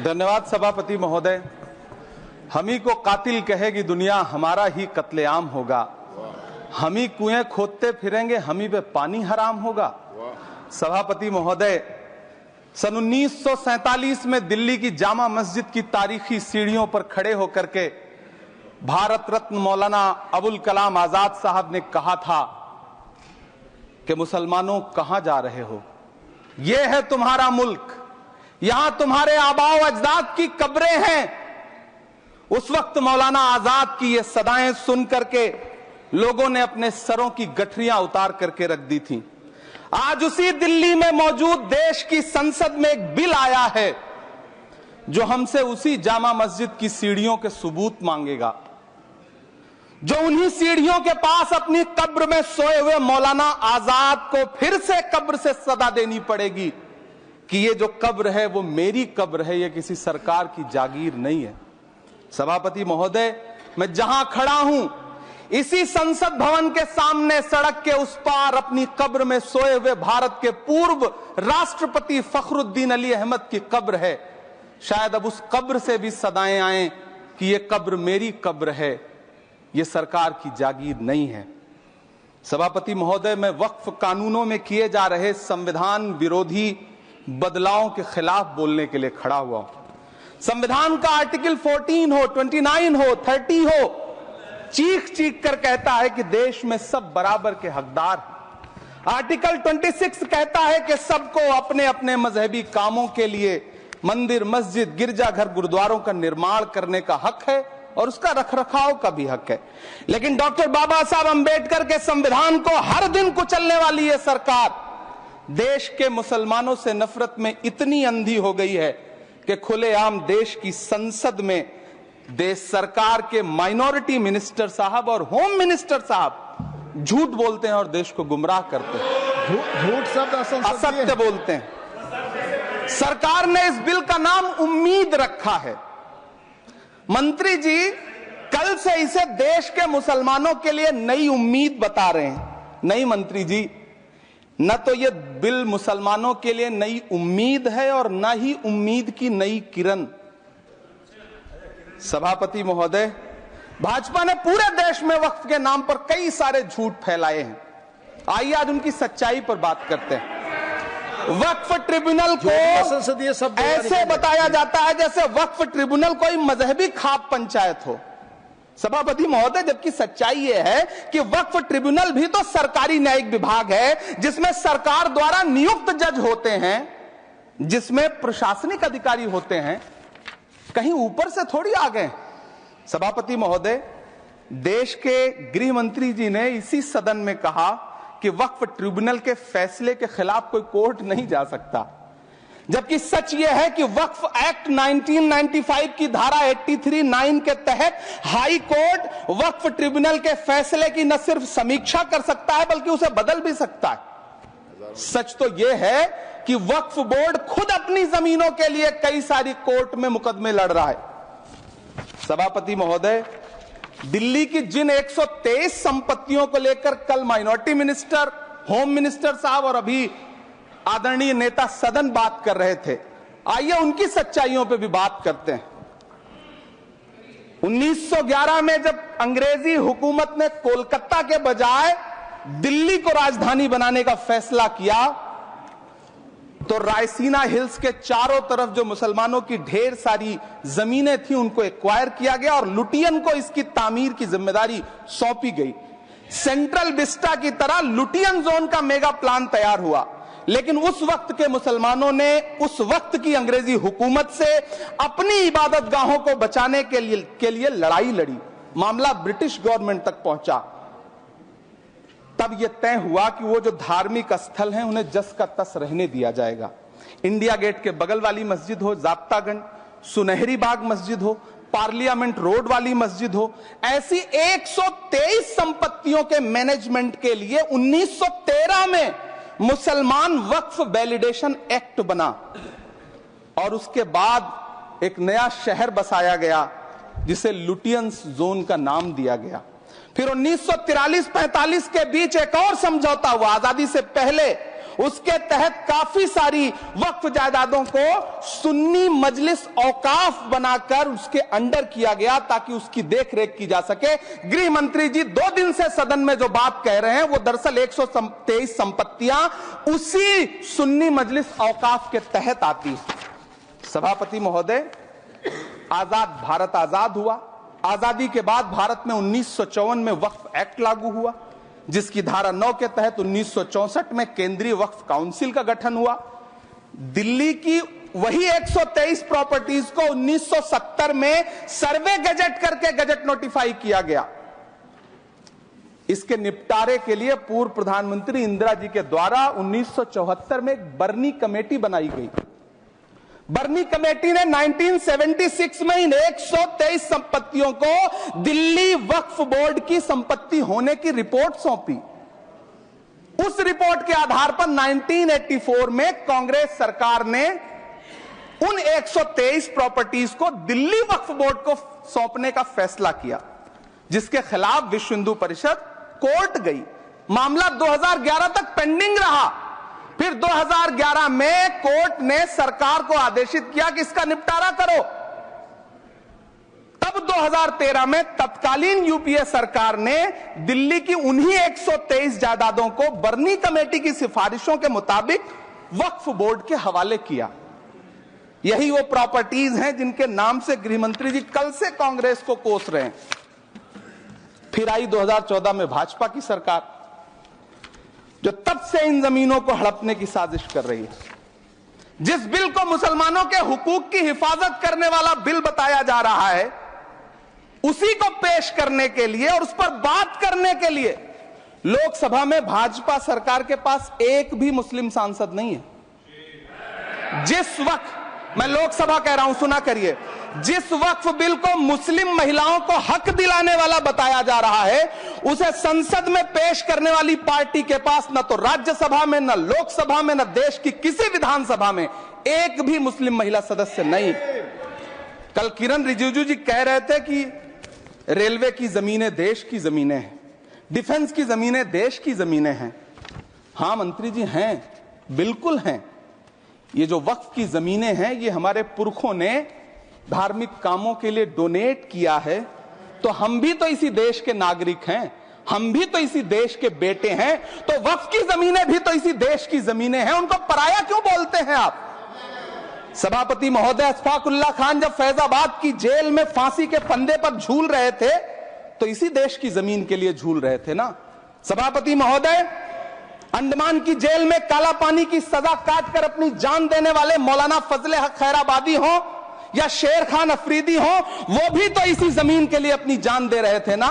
धन्यवाद सभापति महोदय। हम ही को कातिल कहेगी दुनिया, हमारा ही कत्लेआम होगा। हम ही कुएं खोदते फिरेंगे, हम ही पे पानी हराम होगा। सभापति महोदय, सन 1947 में दिल्ली की जामा मस्जिद की तारीखी सीढ़ियों पर खड़े होकर के भारत रत्न मौलाना अबुल कलाम आजाद साहब ने कहा था कि मुसलमानों कहां जा रहे हो, यह है तुम्हारा मुल्क, यहां तुम्हारे आबाओ अजदाद की कब्रें हैं। उस वक्त मौलाना आजाद की ये सदाएं सुन करके लोगों ने अपने सरों की गठरियां उतार करके रख दी थी। आज उसी दिल्ली में मौजूद देश की संसद में एक बिल आया है जो हमसे उसी जामा मस्जिद की सीढ़ियों के सबूत मांगेगा, जो उन्हीं सीढ़ियों के पास अपनी कब्र में सोए हुए मौलाना आजाद को फिर से कब्र से सदा देनी पड़ेगी कि ये जो कब्र है वो मेरी कब्र है, ये किसी सरकार की जागीर नहीं है। सभापति महोदय, मैं जहां खड़ा हूं इसी संसद भवन के सामने सड़क के उस पार अपनी कब्र में सोए हुए भारत के पूर्व राष्ट्रपति फखरुद्दीन अली अहमद की कब्र है। शायद अब उस कब्र से भी सदाएं आए कि ये कब्र मेरी कब्र है, ये सरकार की जागीर नहीं है। सभापति महोदय, मैं वक्फ कानूनों में किए जा रहे संविधान विरोधी बदलावों के खिलाफ बोलने के लिए खड़ा हुआ हूं। संविधान का आर्टिकल 14 हो, 29 हो, 30 हो, चीख चीख कर कहता है कि देश में सब बराबर के हकदार हैं। आर्टिकल 26 कहता है कि सबको अपने अपने मजहबी कामों के लिए मंदिर, मस्जिद, गिरजाघर, गुरुद्वारों का निर्माण करने का हक है और उसका रखरखाव का भी हक है। लेकिन डॉक्टर बाबा साहब अंबेडकर के संविधान को हर दिन कुचलने वाली यह सरकार देश के मुसलमानों से नफरत में इतनी अंधी हो गई है कि खुलेआम देश की संसद में देश सरकार के माइनॉरिटी मिनिस्टर साहब और होम मिनिस्टर साहब झूठ बोलते हैं और देश को गुमराह करते हैं। झूठ शब्द असत्य बोलते हैं। सरकार ने इस बिल का नाम उम्मीद रखा है। मंत्री जी कल से इसे देश के मुसलमानों के लिए नई उम्मीद बता रहे हैं। नहीं मंत्री जी, न तो यह बिल मुसलमानों के लिए नई उम्मीद है और न ही उम्मीद की नई किरण। सभापति महोदय, भाजपा ने पूरे देश में वक्फ के नाम पर कई सारे झूठ फैलाए हैं। आइए आज उनकी सच्चाई पर बात करते हैं। वक्फ ट्रिब्यूनल को ऐसे बताया जाता है जैसे वक्फ ट्रिब्यूनल कोई मजहबी खाप पंचायत हो। सभापति महोदय, जबकि सच्चाई यह है कि वक्फ ट्रिब्यूनल भी तो सरकारी न्यायिक विभाग है जिसमें सरकार द्वारा नियुक्त जज होते हैं, जिसमें प्रशासनिक अधिकारी होते हैं, कहीं ऊपर से थोड़ी आ गए। सभापति महोदय, देश के गृह मंत्री जी ने इसी सदन में कहा कि वक्फ ट्रिब्यूनल के फैसले के खिलाफ कोई कोर्ट नहीं जा सकता, जबकि सच यह है कि वक्फ एक्ट 1995 की धारा 83(9) के तहत हाई कोर्ट वक्फ ट्रिब्यूनल के फैसले की न सिर्फ समीक्षा कर सकता है बल्कि उसे बदल भी सकता है। सच तो यह है कि वक्फ बोर्ड खुद अपनी जमीनों के लिए कई सारी कोर्ट में मुकदमे लड़ रहा है। सभापति महोदय, दिल्ली की जिन 123 संपत्तियों को लेकर कल माइनॉरिटी मिनिस्टर, होम मिनिस्टर साहब और अभी आदरणीय नेता सदन बात कर रहे थे, आइए उनकी सच्चाइयों पे भी बात करते हैं। 1911 में जब अंग्रेजी हुकूमत ने कोलकाता के बजाय दिल्ली को राजधानी बनाने का फैसला किया तो रायसीना हिल्स के चारों तरफ जो मुसलमानों की ढेर सारी जमीनें थी उनको एक्वायर किया गया और लुटियन को इसकी तामीर की जिम्मेदारी सौंपी गई। सेंट्रल विस्टा की तरह लुटियन जोन का मेगा प्लान तैयार हुआ, लेकिन उस वक्त के मुसलमानों ने उस वक्त की अंग्रेजी हुकूमत से अपनी इबादत गाहों को बचाने के लिए लड़ाई लड़ी। मामला ब्रिटिश गवर्नमेंट तक पहुंचा। तब यह तय हुआ कि वो जो धार्मिक स्थल हैं उन्हें जस का तस रहने दिया जाएगा। इंडिया गेट के बगल वाली मस्जिद हो, जाप्तागंज, सुनहरी बाग मस्जिद हो, पार्लियामेंट रोड वाली मस्जिद हो, ऐसी 123 संपत्तियों के मैनेजमेंट के लिए 1913 में मुसलमान वक्फ वैलिडेशन एक्ट बना और उसके बाद एक नया शहर बसाया गया जिसे लुटियंस जोन का नाम दिया गया। फिर 1943-45 के बीच एक और समझौता हुआ आजादी से पहले उसके तहत काफी सारी वक्फ जायदादों को सुन्नी मजलिस औकाफ बनाकर उसके अंडर किया गया ताकि उसकी देखरेख की जा सके। गृह मंत्री जी 2 दिन से सदन में जो बात कह रहे हैं वो दरअसल 123 संपत्तियां उसी सुन्नी मजलिस औकाफ के तहत आती। सभापति महोदय, आजाद भारत आजाद हुआ। आजादी के बाद भारत में 1954 में वक्फ एक्ट लागू हुआ, जिसकी धारा 9 के तहत 1964 में केंद्रीय वक्फ काउंसिल का गठन हुआ। दिल्ली की वही 123 प्रॉपर्टीज को 1970 में सर्वे गजट करके गजट नोटिफाई किया गया। इसके निपटारे के लिए पूर्व प्रधानमंत्री इंदिरा जी के द्वारा 1974 में एक बर्नी कमेटी बनाई गई। बर्नी कमेटी ने 1976 में इन 123 संपत्तियों को दिल्ली वक्फ बोर्ड की संपत्ति होने की रिपोर्ट सौंपी। उस रिपोर्ट के आधार पर 1984 में कांग्रेस सरकार ने उन 123 प्रॉपर्टीज को दिल्ली वक्फ बोर्ड को सौंपने का फैसला किया, जिसके खिलाफ विश्व हिंदू परिषद कोर्ट गई। मामला 2011 तक पेंडिंग रहा। फिर 2011 में कोर्ट ने सरकार को आदेशित किया कि इसका निपटारा करो। तब 2013 में तत्कालीन यूपीए सरकार ने दिल्ली की उन्हीं 123 जायदादों को बर्नी कमेटी की सिफारिशों के मुताबिक वक्फ बोर्ड के हवाले किया। यही वो प्रॉपर्टीज हैं जिनके नाम से गृहमंत्री जी कल से कांग्रेस को कोस रहे हैं। फिर आई 2014 में भाजपा की सरकार, जो तब से इन जमीनों को हड़पने की साजिश कर रही है। जिस बिल को मुसलमानों के हुकूक की हिफाजत करने वाला बिल बताया जा रहा है, उसी को पेश करने के लिए और उस पर बात करने के लिए लोकसभा में भाजपा सरकार के पास एक भी मुस्लिम सांसद नहीं है। जिस वक्त, मैं लोकसभा कह रहा हूं, सुना करिए, जिस वक्फ बिल को मुस्लिम महिलाओं को हक दिलाने वाला बताया जा रहा है, उसे संसद में पेश करने वाली पार्टी के पास न तो राज्यसभा में, न लोकसभा में, न देश की किसी विधानसभा में एक भी मुस्लिम महिला सदस्य नहीं। कल किरण रिजिजू जी कह रहे थे कि रेलवे की जमीनें देश की जमीनें हैं, डिफेंस की जमीनें देश की जमीनें हैं। हां मंत्री जी, हैं, बिल्कुल हैं। ये जो वक्फ की जमीनें हैं, ये हमारे पुरखों ने धार्मिक कामों के लिए डोनेट किया है, तो हम भी तो इसी देश के नागरिक हैं, हम भी तो इसी देश के बेटे हैं, तो वक्फ की जमीनें भी तो इसी देश की जमीनें हैं। उनको पराया क्यों बोलते हैं आप? सभापति महोदय, अशफाकुल्लाह खान जब फैजाबाद की जेल में फांसी के फंदे पर झूल रहे थे, तो इसी देश की जमीन के लिए झूल रहे थे ना। सभापति महोदय, अंडमान की जेल में काला पानी की सजा काटकर अपनी जान देने वाले मौलाना फजले हक खैराबादी हो या शेर खान अफरीदी हो, वो भी तो इसी जमीन के लिए अपनी जान दे रहे थे ना।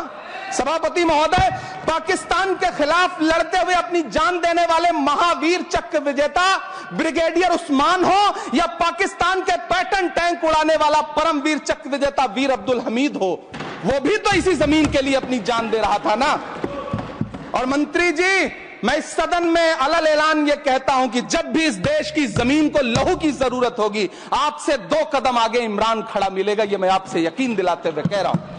सभापति महोदय, पाकिस्तान के खिलाफ लड़ते हुए अपनी जान देने वाले महावीर चक्र विजेता ब्रिगेडियर उस्मान हो या पाकिस्तान के पैटर्न टैंक उड़ाने वाला परमवीर चक्र विजेता वीर अब्दुल हमीद हो, वो भी तो इसी जमीन के लिए अपनी जान दे रहा था ना। और मंत्री जी, मैं इस सदन में अलल ऐलान ये कहता हूं कि जब भी इस देश की जमीन को लहू की जरूरत होगी, आपसे 2 कदम आगे इमरान खड़ा मिलेगा। ये मैं आपसे यकीन दिलाते हुए कह रहा हूं।